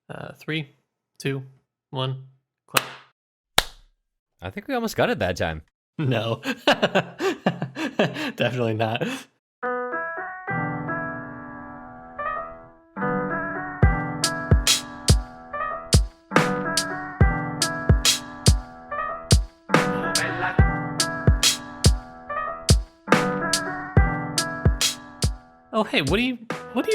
3, 2, 1, clap. I think we almost got it that time. No. Definitely not. Oh, hey, what are you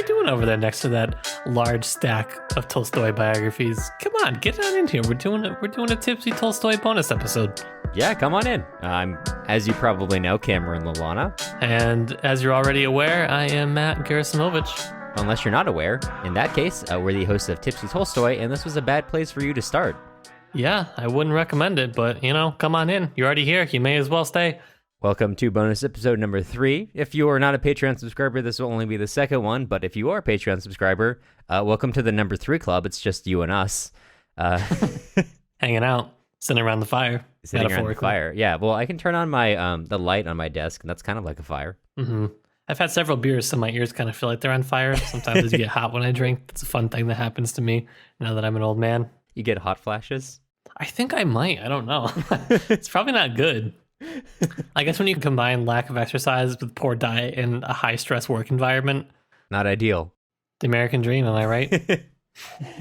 doing over there next to that large stack of Tolstoy biographies? Come on, get on in here. We're doing a Tipsy Tolstoy bonus episode. Yeah, come on in. I'm, as you probably know, Cameron Lalana. And as you're already aware, I am Matt Gerasimovich. Unless you're not aware, in that case, we're the hosts of Tipsy Tolstoy, and this was a bad place for you to start. Yeah, I wouldn't recommend it, but, come on in. You're already here. You may as well stay. Welcome to bonus episode number 3. If you are not a Patreon subscriber, this will only be the second one, but if you are a Patreon subscriber, welcome to the number 3 club. It's just you and us. Hanging out, sitting around the fire. Sitting around the fire. Yeah, well, I can turn on my the light on my desk, and that's kind of like a fire. Mm-hmm. I've had several beers, so my ears kind of feel like they're on fire. Sometimes they get hot when I drink. That's a fun thing that happens to me now that I'm an old man. You get hot flashes? I think I might. I don't know. It's probably not good. I guess when you combine lack of exercise with poor diet and a high-stress work environment. Not ideal. The American dream, am I right?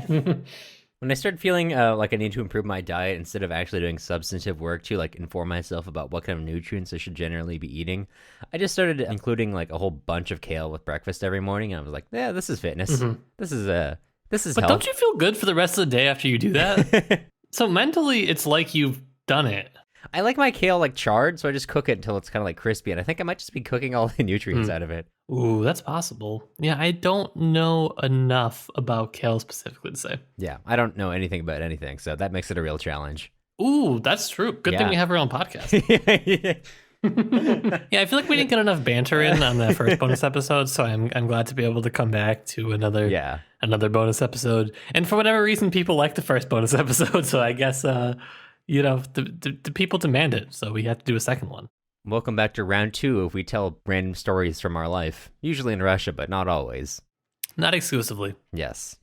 When I started feeling like I need to improve my diet instead of actually doing substantive work to like inform myself about what kind of nutrients I should generally be eating, I just started including like a whole bunch of kale with breakfast every morning, and I was like, yeah, this is fitness. Mm-hmm. This is But health. Don't you feel good for the rest of the day after you do that? So mentally, it's like you've done it. I like my kale like charred, so I just cook it until it's kind of like crispy, and I think I might just be cooking all the nutrients out of it. Ooh, that's possible. Yeah, I don't know enough about kale specifically to say. Yeah, I don't know anything about anything, so that makes it a real challenge. Ooh, that's true. Good thing we have our own podcast. Yeah, I feel like we didn't get enough banter in on the first bonus episode, so I'm glad to be able to come back to another bonus episode. And for whatever reason, people like the first bonus episode, so I guess the people demand it, so we have to do a second one. Welcome back to round 2 if we tell random stories from our life, usually in Russia, but not always. Not exclusively. Yes.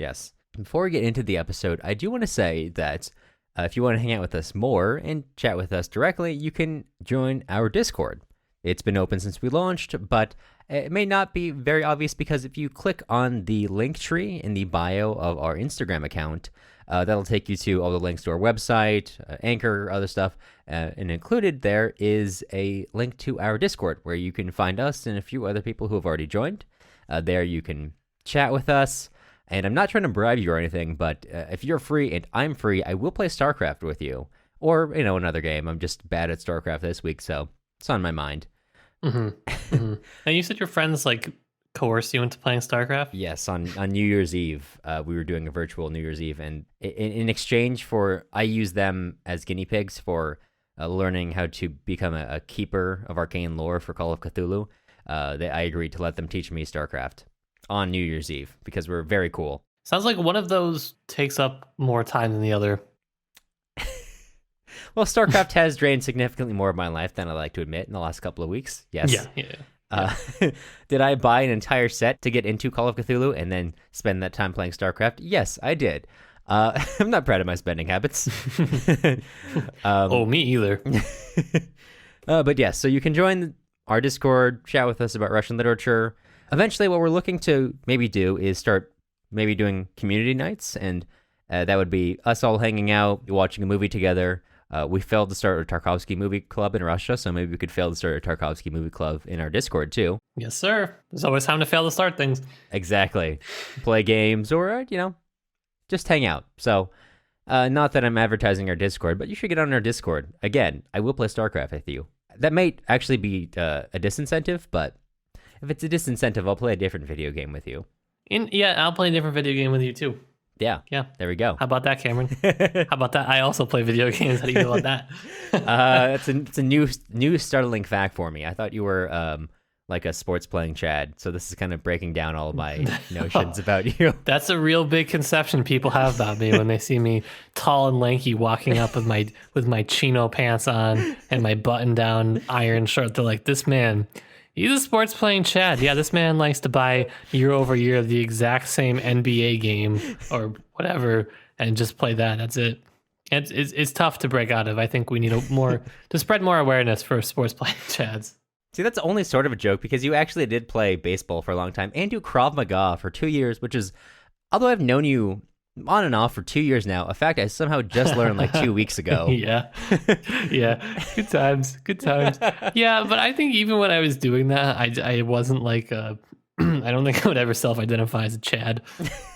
Before we get into the episode, I do want to say that if you want to hang out with us more and chat with us directly, you can join our Discord. It's been open since we launched, but it may not be very obvious because if you click on the link tree in the bio of our Instagram account, that'll take you to all the links to our website, Anchor, other stuff, and included there is a link to our Discord where you can find us and a few other people who have already joined. There you can chat with us, and I'm not trying to bribe you or anything, but if you're free and I'm free, I will play StarCraft with you, or another game. I'm just bad at StarCraft this week, so it's on my mind. Mm-hmm. Mm-hmm. And you said your friends coerce you into playing StarCraft? Yes, on New Year's Eve, we were doing a virtual New Year's Eve, and in exchange for, I use them as guinea pigs for learning how to become a keeper of arcane lore for Call of Cthulhu. I agreed to let them teach me StarCraft on New Year's Eve because we're very cool. Sounds like one of those takes up more time than the other. Well, StarCraft has drained significantly more of my life than I like to admit in the last couple of weeks. Yes. Yeah. Did I buy an entire set to get into Call of Cthulhu and then spend that time playing StarCraft? Yes, I did. I'm not proud of my spending habits. Me either. But yes, so you can join our Discord, chat with us about Russian literature. Eventually, what we're looking to maybe do is start maybe doing community nights, and that would be us all hanging out, watching a movie together. We failed to start a Tarkovsky movie club in Russia, so maybe we could fail to start a Tarkovsky movie club in our Discord too. Yes, sir. There's always time to fail to start things. Exactly. Play games or, just hang out. So, not that I'm advertising our Discord, but you should get on our Discord. Again, I will play StarCraft with you. That might actually be a disincentive, but if it's a disincentive, I'll play a different video game with you. I'll play a different video game with you too. Yeah. There we go. How about that, Cameron? How about that? I also play video games. How do you feel about that? It's a new startling fact for me. I thought you were like a sports playing Chad, so this is kind of breaking down all of my notions about you. That's a real big conception people have about me when they see me tall and lanky walking up with my chino pants on and my button down iron shirt. They're like, this man He's a sports playing Chad. Yeah, this man likes to buy year over year the exact same NBA game or whatever and just play that. That's it. It's tough to break out of. I think we need to spread more awareness for sports playing Chads. See, that's only sort of a joke because you actually did play baseball for a long time and do Krav Maga for 2 years, which is, although I've known you on and off for 2 years now, a fact I somehow just learned like 2 weeks ago. Yeah. Good times. Yeah, but I think even when I was doing that, I wasn't like, I don't think I would ever self-identify as a Chad.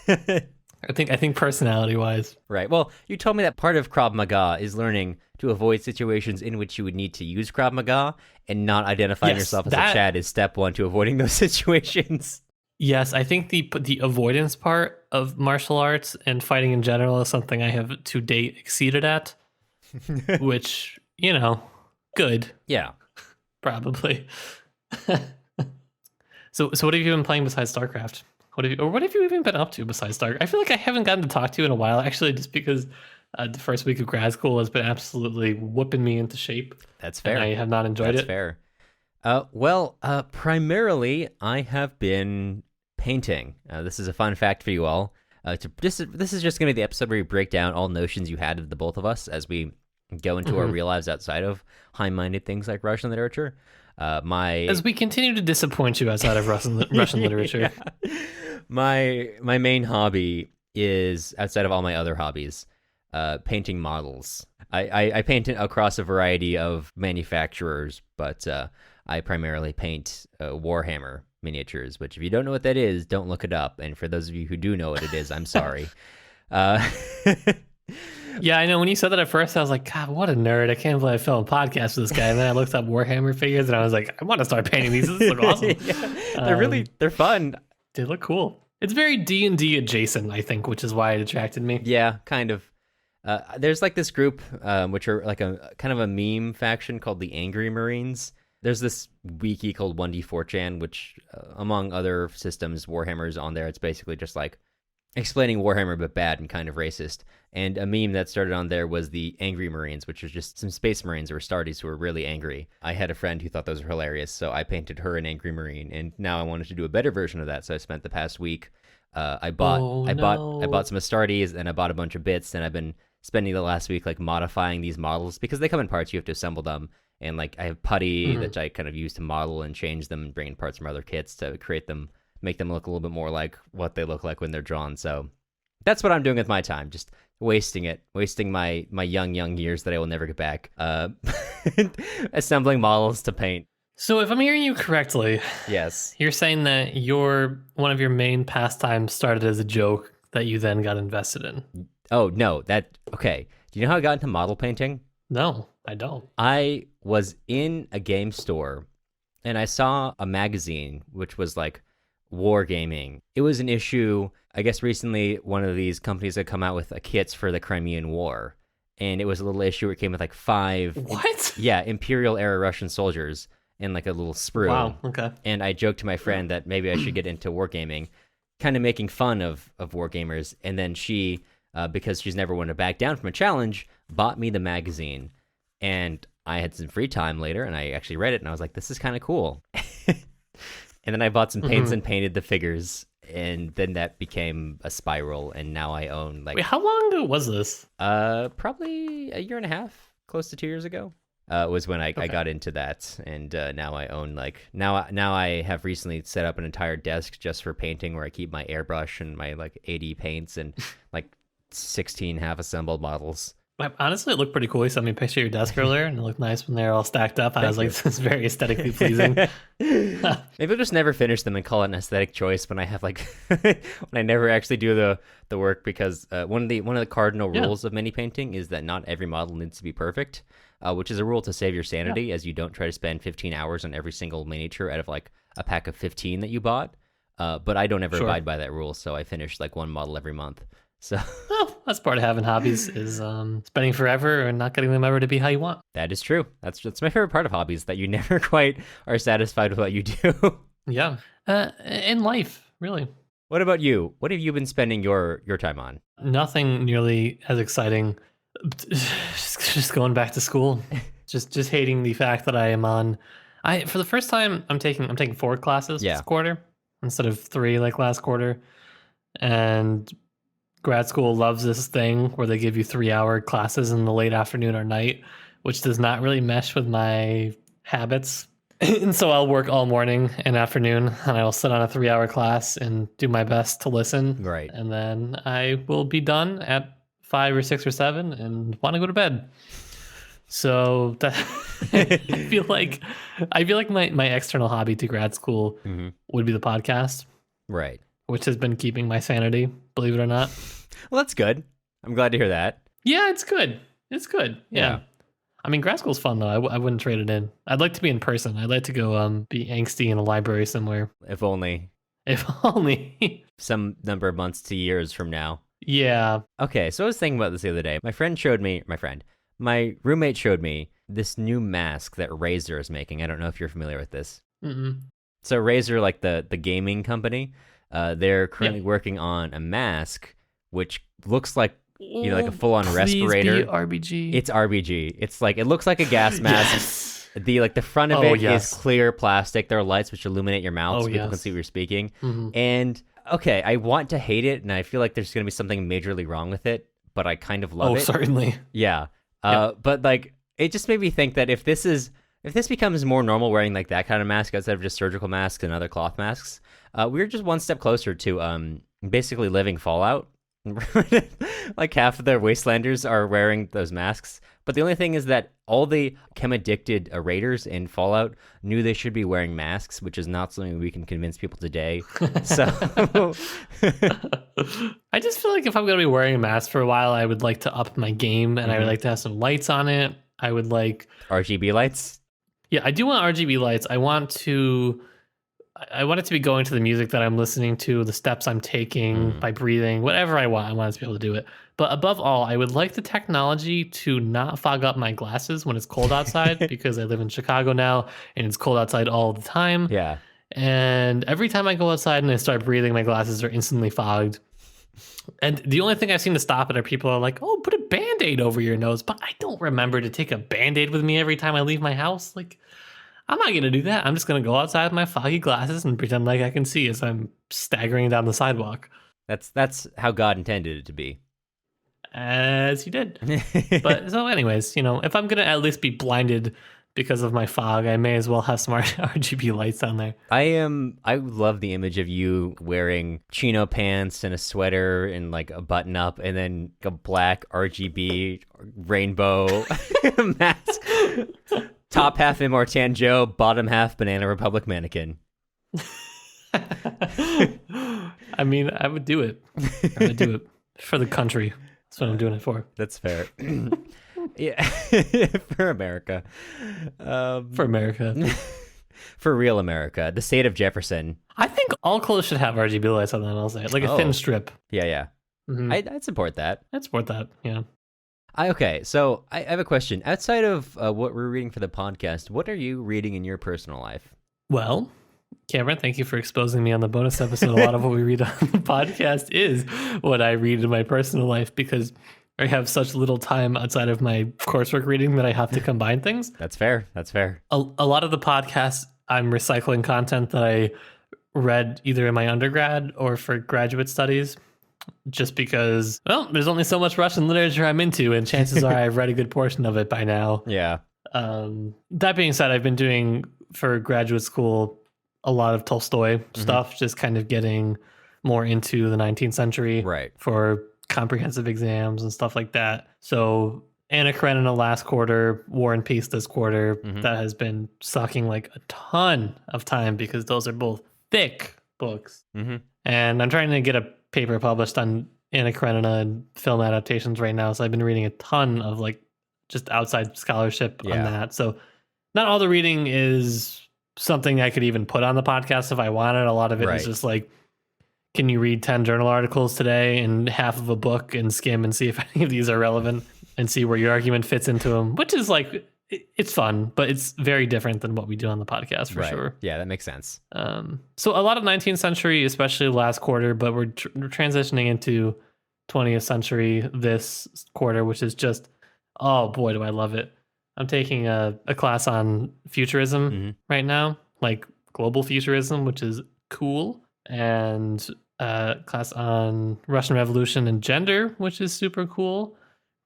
I think personality-wise. Right. Well, you told me that part of Krav Maga is learning to avoid situations in which you would need to use Krav Maga and not identifying yourself as a Chad is step one to avoiding those situations. Yes, I think the avoidance part of martial arts and fighting in general is something I have to date exceeded at, which, good. Yeah. Probably. So what have you been playing besides StarCraft? What have you even been up to besides StarCraft? I feel like I haven't gotten to talk to you in a while, actually, just because the first week of grad school has been absolutely whooping me into shape. That's fair. And I have not enjoyed it. That's fair. Primarily, I have been painting. This is a fun fact for you all. This is just going to be the episode where we break down all notions you had of the both of us as we go into our real lives outside of high-minded things like Russian literature. As we continue to disappoint you outside of Russian literature. Yeah. My main hobby is, outside of all my other hobbies, painting models. I paint across a variety of manufacturers, but I primarily paint Warhammer miniatures, which if you don't know what that is, don't look it up. And for those of you who do know what it is, I'm sorry. Yeah, I know. When you said that at first, I was like, God, what a nerd. I can't believe I filmed a podcast with this guy. And then I looked up Warhammer figures and I was like, I want to start painting these. This look awesome. Yeah, they're fun. They look cool. It's very D&D adjacent, I think, which is why it attracted me. Yeah, kind of. There's like this group, which are like a kind of a meme faction called the Angry Marines. There's this wiki called 1D4chan, which among other systems, Warhammer's on there. It's basically just like explaining Warhammer, but bad and kind of racist. And a meme that started on there was the Angry Marines, which was just some Space Marines or Astartes who were really angry. I had a friend who thought those were hilarious, so I painted her an Angry Marine, and now I wanted to do a better version of that. So I spent the past week. I bought some Astartes, and I bought a bunch of bits, and I've been spending the last week like modifying these models because they come in parts. You have to assemble them, and like I have putty that I kind of use to model and change them, and bring in parts from other kits to create them, make them look a little bit more like what they look like when they're drawn. So that's what I'm doing with my time, just wasting my young years that I will never get back, assembling models to paint. So if I'm hearing you correctly, yes, you're saying that one of your main pastimes started as a joke that you then got invested in. Oh, no, okay. Do you know how I got into model painting? No, I don't. I was in a game store and I saw a magazine which was like Wargaming. It was an issue, I guess recently one of these companies had come out with kits for the Crimean War. And it was a little issue where it came with like 5 Imperial era Russian soldiers and like a little sprue. Wow, okay. And I joked to my friend that maybe I should get into wargaming, kind of making fun of wargamers. And then she, because she's never wanted to back down from a challenge, bought me the magazine. And I had some free time later and I actually read it and I was like, this is kind of cool. And then I bought some paints and painted the figures. And then that became a spiral. And now I own like... Wait, how long ago was this? Probably a year and a half, close to 2 years ago. Was when I got into that, and now I own like now I have recently set up an entire desk just for painting, where I keep my airbrush and my like 80 paints and like 16 half-assembled models. Honestly, it looked pretty cool. You sent me a picture of your desk earlier, and it looked nice when they're all stacked up. I was like, this is very aesthetically pleasing. Maybe I'll just never finish them and call it an aesthetic choice when I have like when I never actually do the work, because one of the cardinal rules of mini painting is that not every model needs to be perfect. Which is a rule to save your sanity, as you don't try to spend 15 hours on every single miniature out of like a pack of 15 that you bought. But I don't ever abide by that rule, so I finish like one model every month. So that's part of having hobbies, is spending forever and not getting them ever to be how you want. That is true. That's my favorite part of hobbies, that you never quite are satisfied with what you do. Yeah. In life, really. What about you? What have you been spending your time on? Nothing nearly as exciting. Just going back to school. just hating the fact that I am on For the first time, I'm taking 4 classes this quarter instead of 3 like last quarter. And grad school loves this thing where they give you 3-hour classes in the late afternoon or night, which does not really mesh with my habits. And so I'll work all morning and afternoon, and I will sit on a 3-hour class and do my best to listen. Right. And then I will be done at 5 or 6 or 7 and want to go to bed. So that I feel like my external hobby to grad school would be the podcast. Right. Which has been keeping my sanity, believe it or not. Well, that's good. I'm glad to hear that. Yeah, it's good. It's good. Yeah. I mean, grad school's fun, though. I wouldn't trade it in. I'd like to be in person. I'd like to go be angsty in a library somewhere. If only. If only. Some number of months to years from now. Yeah. Okay, so I was thinking about this the other day. My roommate showed me this new mask that Razer is making. I don't know if you're familiar with this. So Razer, like the gaming company, they're currently working on a mask which looks like like a full-on respirator. Be RBG. It's RBG. It's like it looks like a gas mask. Yes. The front of it is clear plastic. There are lights which illuminate your mouth so people can see what you're speaking. And okay, I want to hate it, and I feel like there's going to be something majorly wrong with it, but I kind of love it. Oh, certainly. Yeah. But like it just made me think that if this becomes more normal wearing like that kind of mask instead of just surgical masks and other cloth masks, we're just one step closer to basically living Fallout. Like half of the Wastelanders are wearing those masks, but the only thing is that all the chem-addicted raiders in Fallout knew they should be wearing masks, which is not something we can convince people today. So I just feel like if I'm going to be wearing a mask for a while, I would like to up my game, and I would like to have some lights on it. I would like RGB lights. Yeah, I do want RGB lights. I want it to be going to the music that I'm listening to, the steps I'm taking by breathing, whatever I want it to be able to do it. But above all, I would like the technology to not fog up my glasses when it's cold outside because I live in Chicago now and it's cold outside all the time. Yeah. And every time I go outside and I start breathing, my glasses are instantly fogged. And the only thing I've seen to stop it are people are like, oh, put a Band-Aid over your nose. But I don't remember to take a Band-Aid with me every time I leave my house. Like, I'm not going to do that. I'm just going to go outside with my foggy glasses and pretend like I can see as I'm staggering down the sidewalk. That's how God intended it to be. As he did. But so anyways, if I'm going to at least be blinded because of my fog, I may as well have some RGB lights on there. I love the image of you wearing chino pants and a sweater and like a button up and then a black RGB rainbow mask. Top half Immortan Joe, bottom half Banana Republic mannequin. I mean, I would do it. I would do it for the country. That's what I'm doing it for. That's fair. Yeah, for America. For America. For real America. The state of Jefferson. I think all clothes should have RGB lights on them, I'll say. Like a thin strip. Yeah. Mm-hmm. I'd support that. Yeah. Okay, so I have a question. Outside of what we're reading for the podcast, what are you reading in your personal life? Well, Cameron, thank you for exposing me on the bonus episode. A lot of what we read on the podcast is what I read in my personal life because I have such little time outside of my coursework reading that I have to combine things. That's fair. A lot of the podcasts, I'm recycling content that I read either in my undergrad or for graduate studies. Just because, well, there's only so much Russian literature I'm into, and chances are I've read a good portion of it by now. Yeah. That being said, I've been doing, for graduate school, a lot of Tolstoy stuff, just kind of getting more into the 19th century for comprehensive exams and stuff like that. So Anna Karenina last quarter, War and Peace this quarter, that has been sucking like a ton of time because those are both thick books. And I'm trying to get a paper published on Anna Karenina and film adaptations right now. So I've been reading a ton of like just outside scholarship on that. So not all the reading is something I could even put on the podcast if I wanted. A lot of it is just like, can you read 10 journal articles today and half of a book and skim and see if any of these are relevant and see where your argument fits into them, which is like, it's fun, but it's very different than what we do on the podcast for sure. Yeah, that makes sense. So a lot of 19th century, especially last quarter, but we're transitioning into 20th century this quarter, which is just, oh boy, do I love it. I'm taking a class on futurism right now, like global futurism, which is cool, and a class on Russian Revolution and gender, which is super cool.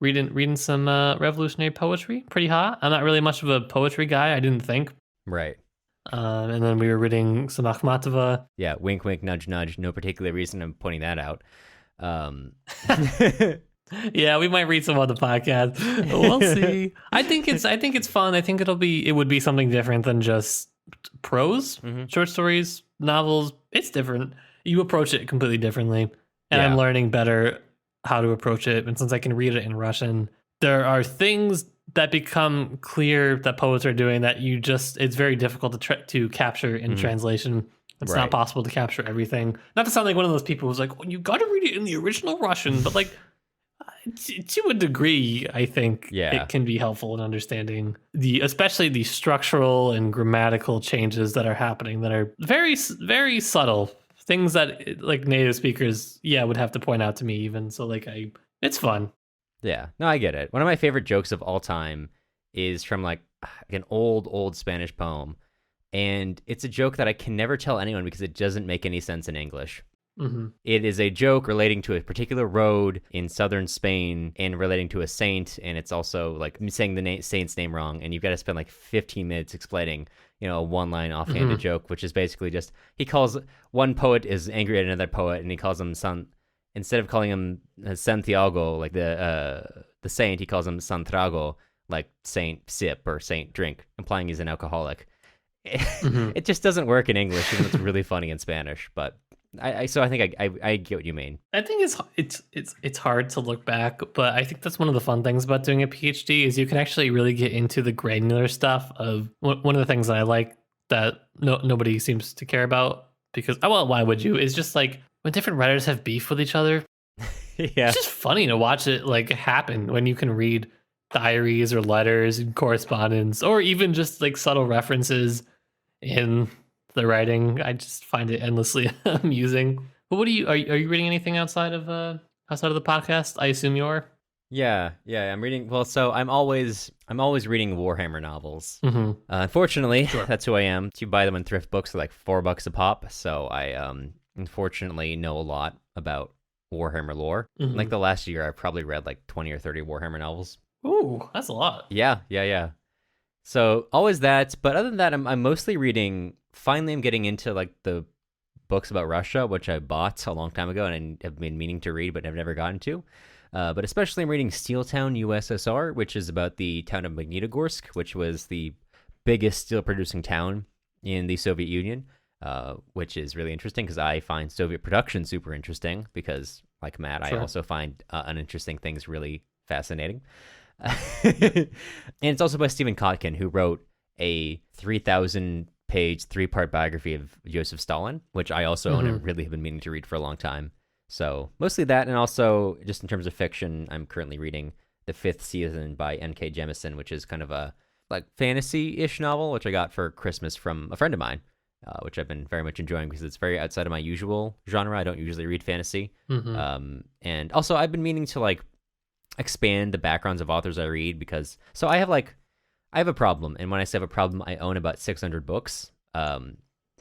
Reading some revolutionary poetry, pretty hot. I'm not really much of a poetry guy, I didn't think. Right. And then we were reading some Akhmatova. Yeah, wink, wink, nudge, nudge. No particular reason I'm pointing that out. Yeah, we might read some on the podcast. We'll see. I think it's fun. I think it would be something different than just prose, short stories, novels. It's different. You approach it completely differently, and I'm learning better how to approach it. And since I can read it in Russian, there are things that become clear that poets are doing that it's very difficult to capture in translation. It's not possible to capture everything. Not to sound like one of those people who's like, well, you got to read it in the original Russian, but like to a degree, I think it can be helpful in understanding especially the structural and grammatical changes that are happening that are very, very subtle. Things that like native speakers, would have to point out to me even. So like it's fun. Yeah, no, I get it. One of my favorite jokes of all time is from like an old Spanish poem. And it's a joke that I can never tell anyone because it doesn't make any sense in English. It is a joke relating to a particular road in southern Spain and relating to a saint. And it's also like saying the saint's name wrong. And you've got to spend like 15 minutes explaining, a one-line offhanded joke, which is basically just he calls one poet is angry at another poet and he calls him instead of calling him Santiago, like the saint, he calls him Santrago, like saint sip or saint drink, implying he's an alcoholic. It just doesn't work in English, even though it's really funny in Spanish. But I think I get what you mean. I think it's hard to look back, but I think that's one of the fun things about doing a PhD is you can actually really get into the granular stuff of one of the things that I like that nobody seems to care about because why would you? Is just like when different writers have beef with each other. It's just funny to watch it like happen when you can read diaries or letters and correspondence or even just like subtle references in the writing. I just find it endlessly amusing. But what are you reading anything outside of the podcast? I assume you are. Yeah, I'm reading. Well, so I'm always reading Warhammer novels. Unfortunately, that's who I am. You buy them in thrift books for like $4 a pop. So I unfortunately know a lot about Warhammer lore. Like the last year, I've probably read like 20 or 30 Warhammer novels. Ooh, that's a lot. Yeah. So always that, but other than that, I'm mostly reading. Finally, I'm getting into like the books about Russia, which I bought a long time ago and have been meaning to read, but I've never gotten to. But especially I'm reading Steel Town, USSR, which is about the town of Magnitogorsk, which was the biggest steel-producing town in the Soviet Union, which is really interesting because I find Soviet production super interesting because, like Matt, I also find uninteresting things really fascinating. And it's also by Stephen Kotkin, who wrote a 3,000-page 3-part biography of Joseph Stalin, which I also own and really have been meaning to read for a long time. So mostly that, and also just in terms of fiction, I'm currently reading the 5th season by N.K. Jemisin, which is kind of a like fantasy-ish novel, which I got for Christmas from a friend of mine, which I've been very much enjoying because it's very outside of my usual genre. I don't usually read fantasy. And also I've been meaning to like expand the backgrounds of authors I read because I have a problem, and when I say I have a problem, I own about 600 books,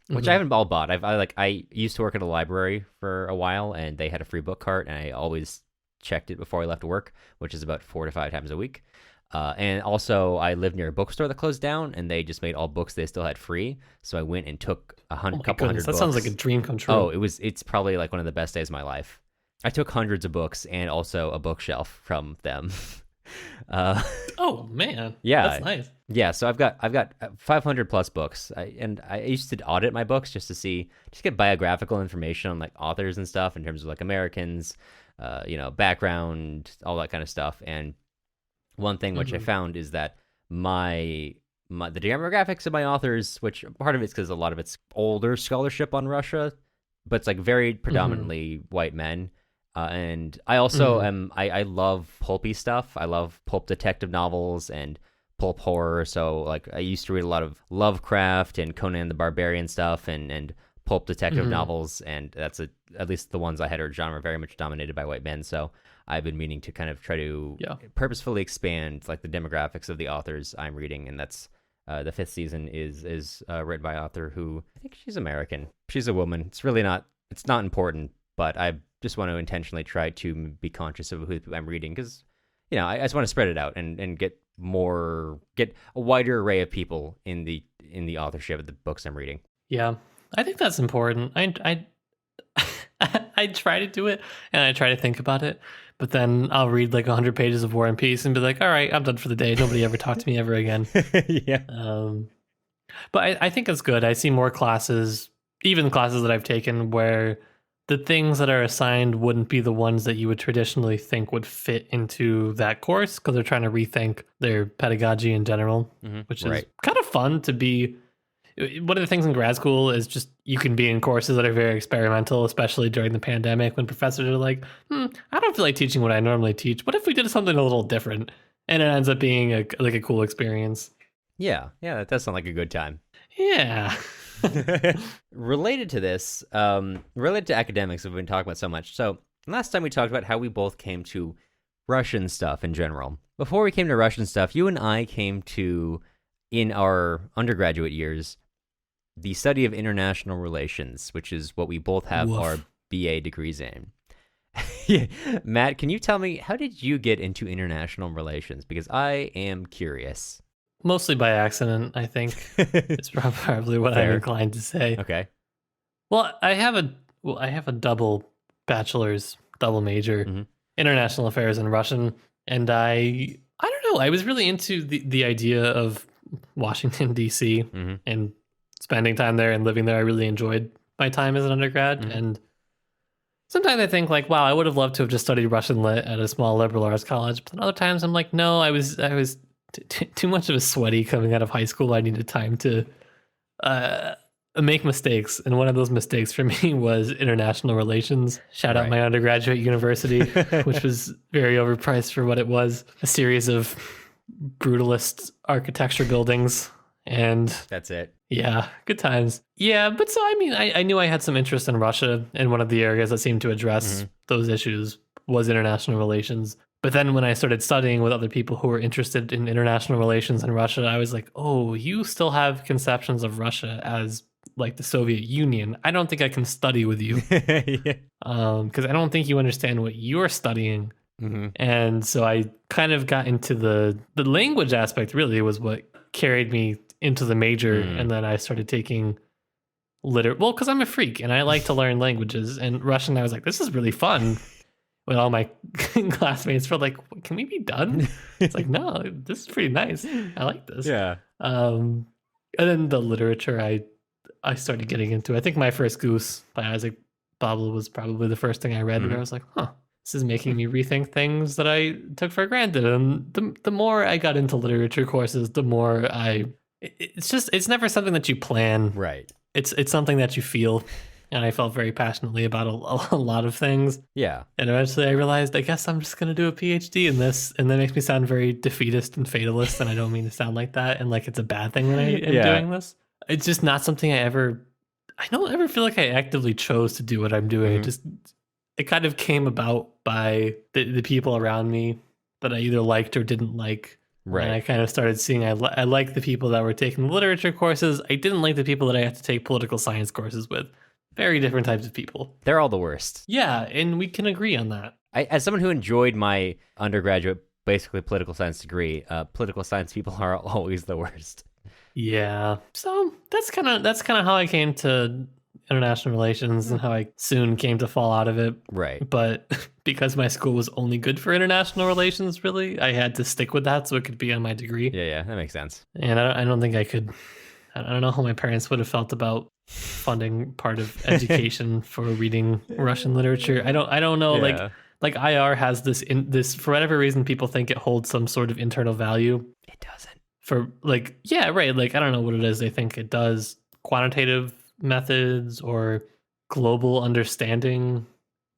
which I haven't all bought. I used to work at a library for a while, and they had a free book cart, and I always checked it before I left work, which is about 4 to 5 times a week. And also, I lived near a bookstore that closed down, and they just made all books they still had free. So I went and took a couple hundred books. That sounds like a dream come true. Oh, it's probably like one of the best days of my life. I took hundreds of books and also a bookshelf from them. Oh man, yeah, that's nice. Yeah, so I've got 500 plus books. I used to audit my books just get biographical information on like authors and stuff in terms of like Americans, background, all that kind of stuff. And one thing which I found is that the demographics of my authors, which part of it's because a lot of it's older scholarship on Russia, but it's like very predominantly white men. And I also I love pulpy stuff. I love pulp detective novels and pulp horror. So like I used to read a lot of Lovecraft and Conan the Barbarian stuff and pulp detective novels. And that's at least the ones I had are genre very much dominated by white men. So I've been meaning to kind of try to purposefully expand like the demographics of the authors I'm reading, and that's the 5th season is written by an author who I think she's American. She's a woman. It's not important, but I just want to intentionally try to be conscious of who I'm reading because, you know, I just want to spread it out and get a wider array of people in the authorship of the books I'm reading. Yeah, I think that's important. I I try to do it and I try to think about it, but then I'll read like 100 pages of War and Peace and be like, all right, I'm done for the day. Nobody ever talked to me ever again. Yeah. But I think it's good. I see more classes, even classes that I've taken, where the things that are assigned wouldn't be the ones that you would traditionally think would fit into that course because they're trying to rethink their pedagogy in general, which is kind of fun to be. One of the things in grad school is just you can be in courses that are very experimental, especially during the pandemic when professors are like, I don't feel like teaching what I normally teach. What if we did something a little different? And it ends up being a cool experience. Yeah, that does sound like a good time. Yeah. Related to this, related to academics, we've been talking about so much. So last time we talked about how we both came to Russian stuff in general. Before we came to Russian stuff, you and I came to, in our undergraduate years, the study of international relations, which is what we both have our BA degrees in. Matt, can you tell me, how did you get into international relations? Because I am curious. Mostly by accident, I think. It's probably what I'm inclined to say. Okay. Well, I have a double bachelor's, double major, international affairs and Russian, and I don't know, I was really into the idea of Washington, D.C., and spending time there and living there. I really enjoyed my time as an undergrad, and sometimes I think like, wow, I would have loved to have just studied Russian lit at a small liberal arts college, but then other times I'm like, no, I was too much of a sweaty coming out of high school. I needed time to make mistakes, and one of those mistakes for me was international relations. Shout out my undergraduate university, which was very overpriced for what it was. A series of brutalist architecture buildings, and that's it. Yeah, good times. Yeah, but so I mean, I knew I had some interest in Russia, and one of the areas that seemed to address those issues was international relations. But then when I started studying with other people who were interested in international relations in Russia, I was like, oh, you still have conceptions of Russia as like the Soviet Union. I don't think I can study with you because I don't think you understand what you're studying. And so I kind of got into the language aspect. Really was what carried me into the major. And then I started taking because I'm a freak and I like to learn languages. And Russian, I was like, this is really fun. When all my classmates were like, can we be done? It's like, no, this is pretty nice. I like this. Yeah. And then the literature I started getting into. I think My First Goose by Isaac Babel was probably the first thing I read, and I was like, this is making me rethink things that I took for granted. And the more I got into literature courses, the more it's never something that you plan. Right. It's something that you feel. And I felt very passionately about a lot of things. Yeah. And eventually I realized, I guess I'm just going to do a PhD in this. And that makes me sound very defeatist and fatalist. And I don't mean to sound like that. And like it's a bad thing when I am doing this. It's just not something I don't ever feel like I actively chose to do what I'm doing. It kind of came about by the people around me that I either liked or didn't like. Right. And I kind of started seeing I liked the people that were taking literature courses. I didn't like the people that I had to take political science courses with. Very different types of people. They're all the worst. Yeah, and we can agree on that. As someone who enjoyed my undergraduate, basically political science degree, political science people are always the worst. Yeah. So that's kind of how I came to international relations and how I soon came to fall out of it. Right. But because my school was only good for international relations, really, I had to stick with that so it could be on my degree. Yeah, that makes sense. And I don't think I could. I don't know how my parents would have felt about funding part of education for reading Russian literature. I don't know. Yeah. Like IR has this for whatever reason people think it holds some sort of internal value. It doesn't. For like, yeah, right. Like I don't know what it is they think it does. Quantitative methods or global understanding.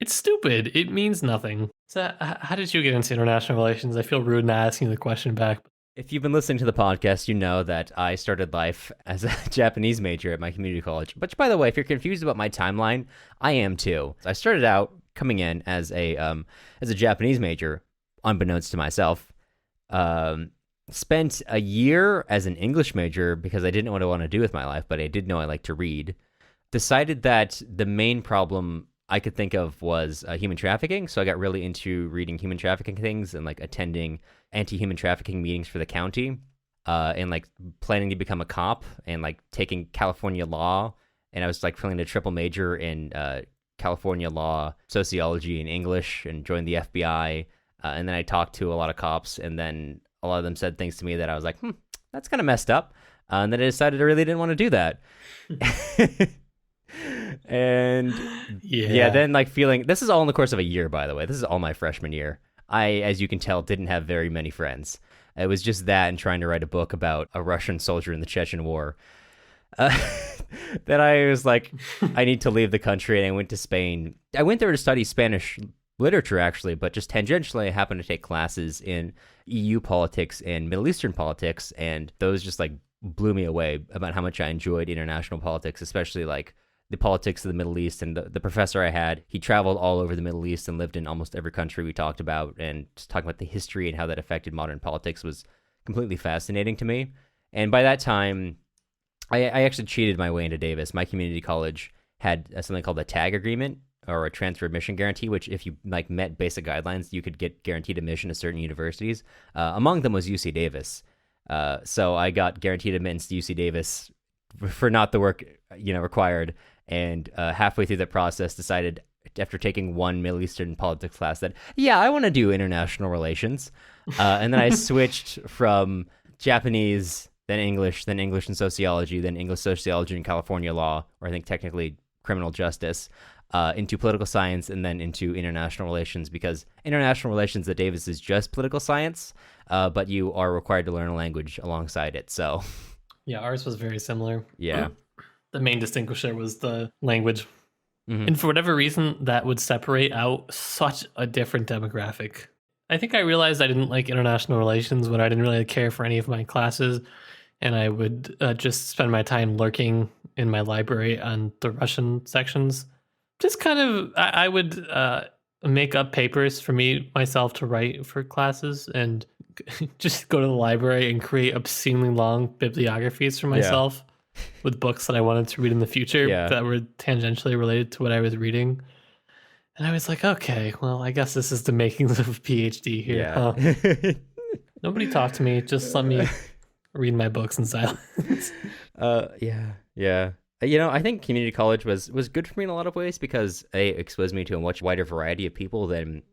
It's stupid. It means nothing. So how did you get into international relations? I feel rude not asking the question back. If you've been listening to the podcast, you know that I started life as a Japanese major at my community college. Which, by the way, if you're confused about my timeline, I am too. I started out coming in as a Japanese major, unbeknownst to myself. Spent a year as an English major because I didn't know what I want to do with my life, but I did know I like to read. Decided that the main problem I could think of was human trafficking, so I got really into reading human trafficking things and like attending anti-human trafficking meetings for the county, and like planning to become a cop and like taking California law. And I was like filling a triple major in California law, sociology, and English, and joined the FBI. And then I talked to a lot of cops, and then a lot of them said things to me that I was like, that's kind of messed up. And then I decided I really didn't want to do that. And then like feeling, this is all in the course of a year, by the way. This is all my freshman year. I, as you can tell, didn't have very many friends. It was just that and trying to write a book about a Russian soldier in the Chechen War. That I was like, I need to leave the country, and I went to Spain. I went there to study Spanish literature, actually, but just tangentially, I happened to take classes in EU politics and Middle Eastern politics, and those just like blew me away about how much I enjoyed international politics, especially like the politics of the Middle East. And the professor I had, he traveled all over the Middle East and lived in almost every country we talked about, and just talking about the history and how that affected modern politics was completely fascinating to me. And by that time, I actually cheated my way into Davis. My community college had something called a TAG agreement, or a transfer admission guarantee, which if you like met basic guidelines, you could get guaranteed admission to certain universities. Among them was UC Davis. So I got guaranteed admittance to UC Davis for not the work, required. And halfway through the process, decided after taking one Middle Eastern politics class that, I want to do international relations. And then I switched from Japanese, then English and sociology, then English sociology and California law, or I think technically criminal justice, into political science, and then into international relations, because international relations at Davis is just political science, but you are required to learn a language alongside it. So yeah, ours was very similar. Yeah. The main distinguisher was the language. Mm-hmm. And for whatever reason, that would separate out such a different demographic. I think I realized I didn't like international relations when I didn't really care for any of my classes, and I would just spend my time lurking in my library on the Russian sections. Just kind of, I would make up papers for myself to write for classes, and just go to the library and create obscenely long bibliographies for myself with books that I wanted to read in the future that were tangentially related to what I was reading. And I was like, okay, well, I guess this is the makings of a PhD here. Yeah. Huh? Nobody talk to me. Just let me read my books in silence. Yeah. I think community college was good for me in a lot of ways, because it exposed me to a much wider variety of people than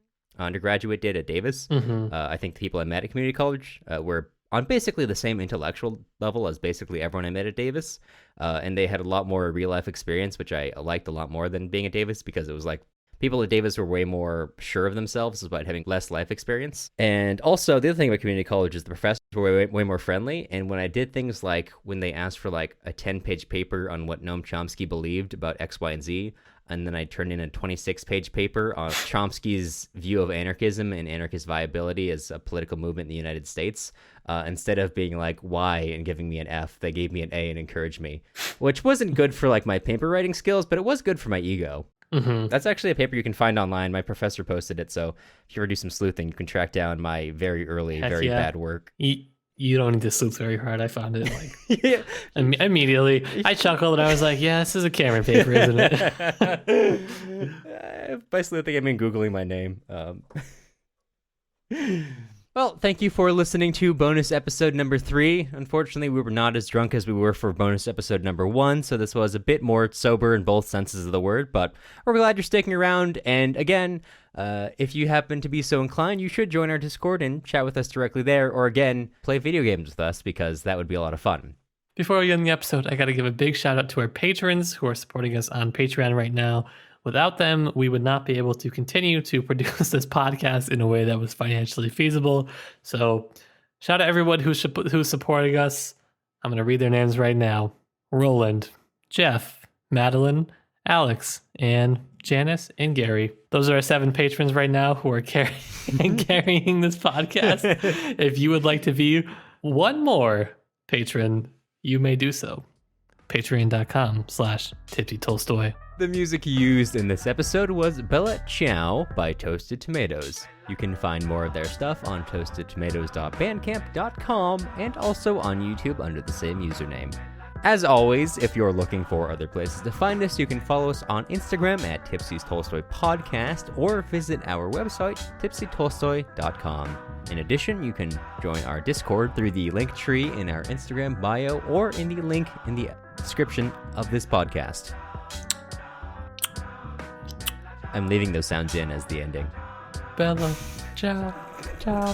undergraduate did at Davis. Mm-hmm. I think the people I met at community college were on basically the same intellectual level as basically everyone I met at Davis. And they had a lot more real life experience, which I liked a lot more than being at Davis, because it was like people at Davis were way more sure of themselves about having less life experience. And also, the other thing about community college is the professors were way more friendly. And when I did things like when they asked for like a 10-page paper on what Noam Chomsky believed about X, Y, and Z, and then I turned in a 26-page paper on Chomsky's view of anarchism and anarchist viability as a political movement in the United States, instead of being like, why, and giving me an F, they gave me an A and encouraged me, which wasn't good for like my paper writing skills, but it was good for my ego. Mm-hmm. That's actually a paper you can find online. My professor posted it, so if you ever do some sleuthing, you can track down my very early, bad work. You don't need to sleuth very hard. I found it like immediately. I chuckled and I was like, yeah, this is a Cameron paper, isn't it? By sleuthing, I mean Googling my name. Well, thank you for listening to bonus episode number 3. Unfortunately, we were not as drunk as we were for bonus episode number 1, so this was a bit more sober in both senses of the word, but we're glad you're sticking around. And again, if you happen to be so inclined, you should join our Discord and chat with us directly there, or again, play video games with us, because that would be a lot of fun. Before we end the episode, I got to give a big shout out to our patrons who are supporting us on Patreon right now. Without them, we would not be able to continue to produce this podcast in a way that was financially feasible. So shout out to everyone who's supporting us. I'm going to read their names right now. Roland, Jeff, Madeline, Alex, and Janice, and Gary. Those are our 7 patrons right now who are carrying this podcast. If you would like to be one more patron, you may do so. patreon.com/tipsytolstoy. The music used in this episode was Bella Ciao by Toasted Tomatoes. You can find more of their stuff on toastedtomatoes.bandcamp.com and also on YouTube under the same username. As always, if you're looking for other places to find us, you can follow us on Instagram at Tipsy's Tolstoy Podcast or visit our website, tipsytolstoy.com. In addition, you can join our Discord through the link tree in our Instagram bio or in the link in the description of this podcast. I'm leaving those sounds in as the ending. Bella, ciao, ciao.